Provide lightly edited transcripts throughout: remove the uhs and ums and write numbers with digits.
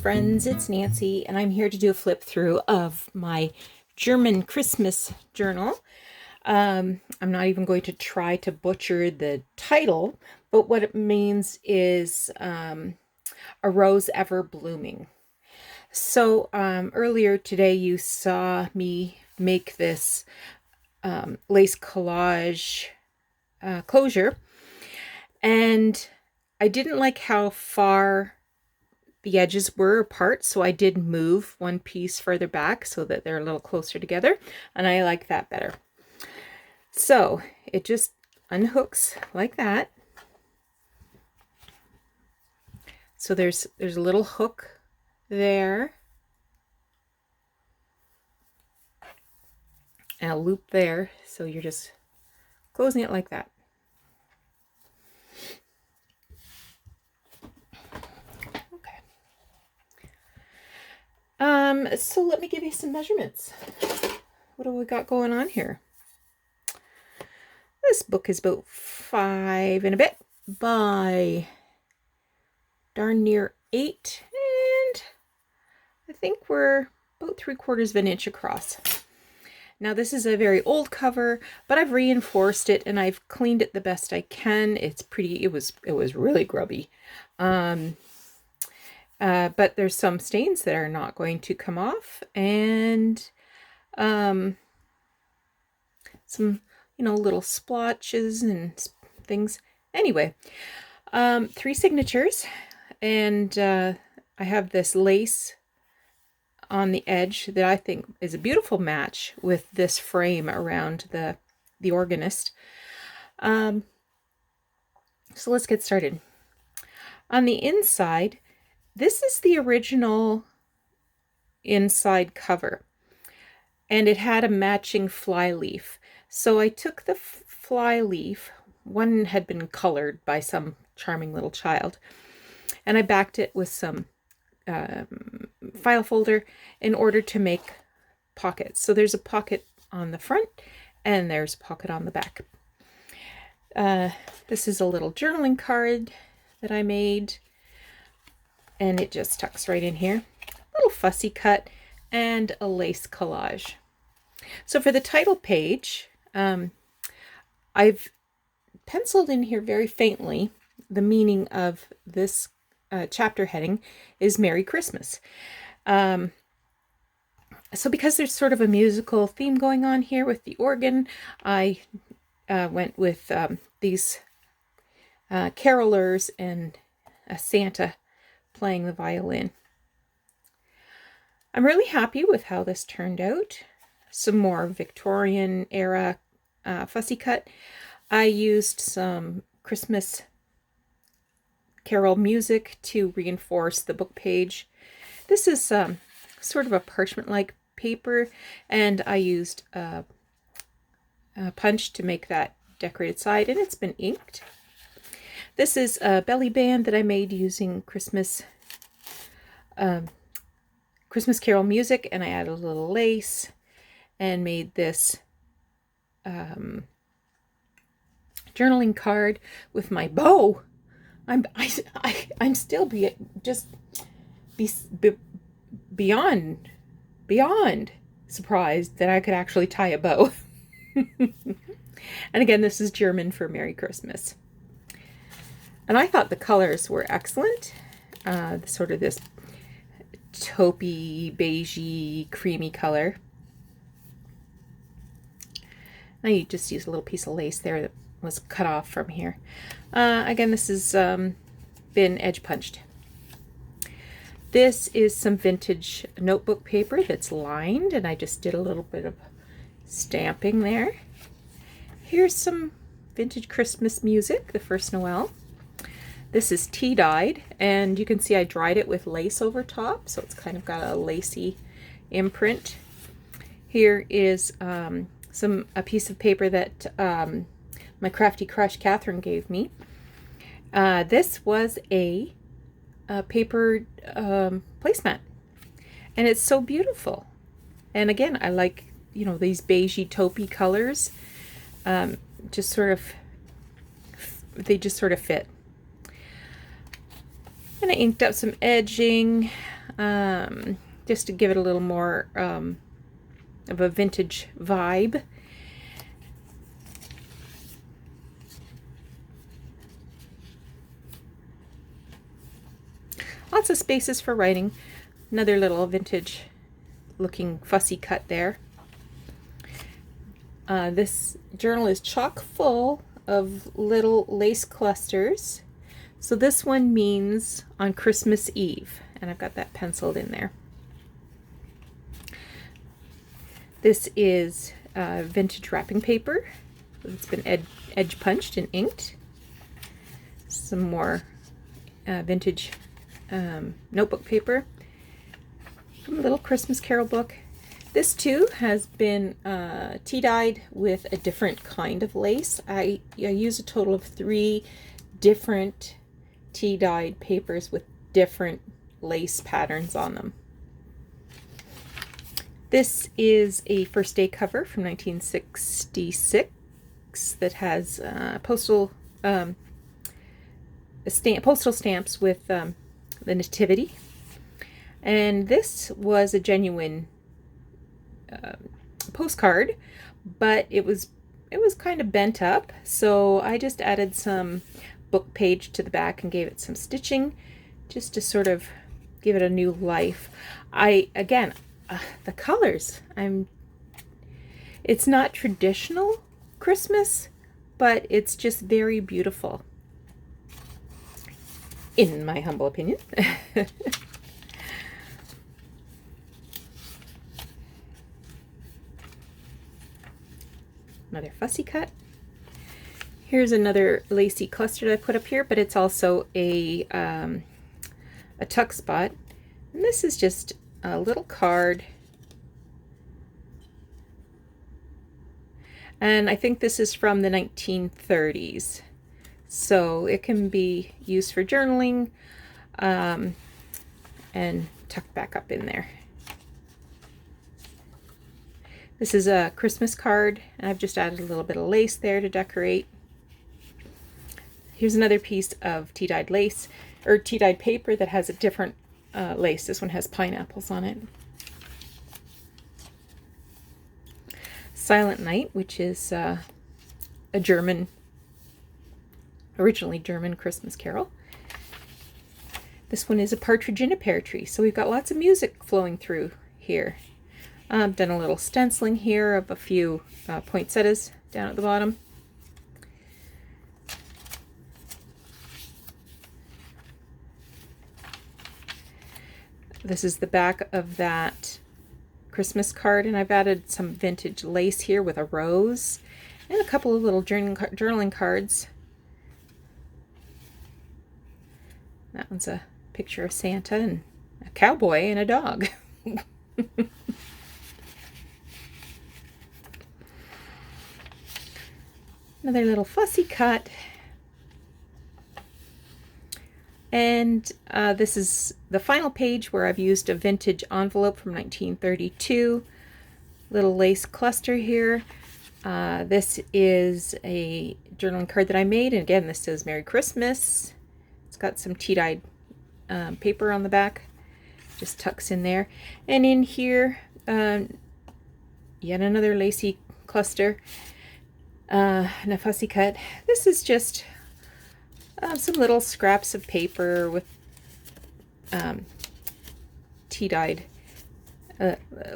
friends, it's Nancy, and I'm here to do a flip through of my German Christmas journal. I'm not even going to try to butcher the title, but what it means is A Rose Ever Blooming. So earlier today you saw me make this lace collage closure, and I didn't like how far the edges were apart, so I did move one piece further back so that they're a little closer together, and I like that better. So it just unhooks like that. So there's a little hook there and a loop there, so you're just closing it like that. So let me give you some measurements. What do we got going on here? This book is about 5 and a bit by darn near 8, and I think we're about 3/4 of an inch across. Now this is a very old cover, but I've reinforced it and I've cleaned it the best I can. It's pretty, it was really grubby. But there's some stains that are not going to come off, and some, little splotches and things. Anyway, 3 signatures, and I have this lace on the edge that I think is a beautiful match with this frame around the organist. So let's get started. On the inside, this is the original inside cover, and it had a matching fly leaf. So I took the fly leaf, one had been colored by some charming little child, and I backed it with some file folder in order to make pockets. So there's a pocket on the front and there's a pocket on the back. This is a little journaling card that I made, and it just tucks right in here. A little fussy cut and a lace collage. So for the title page, I've penciled in here very faintly the meaning of this chapter heading is Merry Christmas. So because there's sort of a musical theme going on here with the organ, I went with these carolers and a Santa playing the violin. I'm really happy with how this turned out. Some more Victorian era fussy cut. I used some Christmas carol music to reinforce the book page. This is sort of a parchment-like paper, and I used a punch to make that decorated side, and it's been inked. This is a belly band that I made using Christmas carol music, and I added a little lace and made this journaling card with my bow. I'm still beyond surprised that I could actually tie a bow. And again, this is German for Merry Christmas. And I thought the colors were excellent. Sort of this taupey, beigey, creamy color. I just used a little piece of lace there that was cut off from here. Again, this has been edge punched. This is some vintage notebook paper that's lined, and I just did a little bit of stamping there. Here's some vintage Christmas music, the first Noel. This is tea dyed, and you can see I dried it with lace over top, so it's kind of got a lacy imprint. Here is a piece of paper that my Crafty Crush Catherine gave me. This was a paper placemat, and it's so beautiful. And again, I like these beigey taupey colors. They just sort of fit. And I inked up some edging. just to give it a little more of a vintage vibe. Lots of spaces for writing. Another little vintage looking fussy cut there. This journal is chock full of little lace clusters. So this one means on Christmas Eve, and I've got that penciled in there. This is vintage wrapping paper. It's been edge punched and inked. Some more vintage notebook paper from a little Christmas Carol book. This too has been tea-dyed with a different kind of lace. I use a total of 3 different tea-dyed papers with different lace patterns on them. This is a first day cover from 1966 that has postal stamps with the Nativity. And this was a genuine postcard, but it was kind of bent up, so I just added some book page to the back and gave it some stitching just to sort of give it a new life. Again, the colors, it's not traditional Christmas, but it's just very beautiful, in my humble opinion. Another fussy cut. Here's another lacy cluster that I put up here, but it's also a tuck spot. And this is just a little card. And I think this is from the 1930s. So it can be used for journaling and tucked back up in there. This is a Christmas card, and I've just added a little bit of lace there to decorate. Here's another piece of tea-dyed lace, or tea-dyed paper that has a different lace. This one has pineapples on it. Silent Night, which is a originally German Christmas carol. This one is a partridge in a pear tree, so we've got lots of music flowing through here. I've done a little stenciling here of a few poinsettias down at the bottom. This is the back of that Christmas card, and I've added some vintage lace here with a rose and a couple of little journaling cards. That one's a picture of Santa and a cowboy and a dog. Another little fussy cut. And this is the final page where I've used a vintage envelope from 1932. Little lace cluster here. This is a journaling card that I made. And again, this says Merry Christmas. It's got some tea-dyed paper on the back. Just tucks in there. And in here, yet another lacy cluster. And a fussy cut. This is just some little scraps of paper with tea-dyed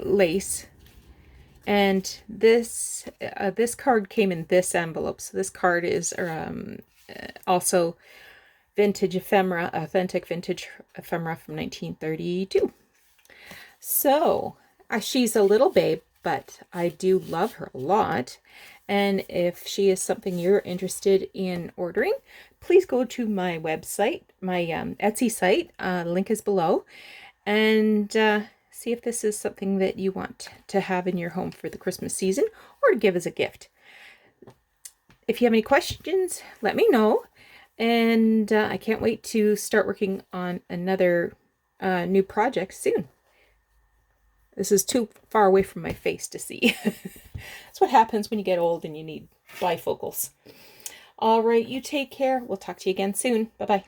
lace. And this card came in this envelope. So this card is also vintage ephemera, authentic vintage ephemera from 1932. So she's a little babe, but I do love her a lot. And if she is something you're interested in ordering, please go to my website, my Etsy site, link is below, and see if this is something that you want to have in your home for the Christmas season or to give as a gift. If you have any questions, let me know. And I can't wait to start working on another new project soon. This is too far away from my face to see. That's what happens when you get old and you need bifocals. All right, you take care. We'll talk to you again soon. Bye-bye.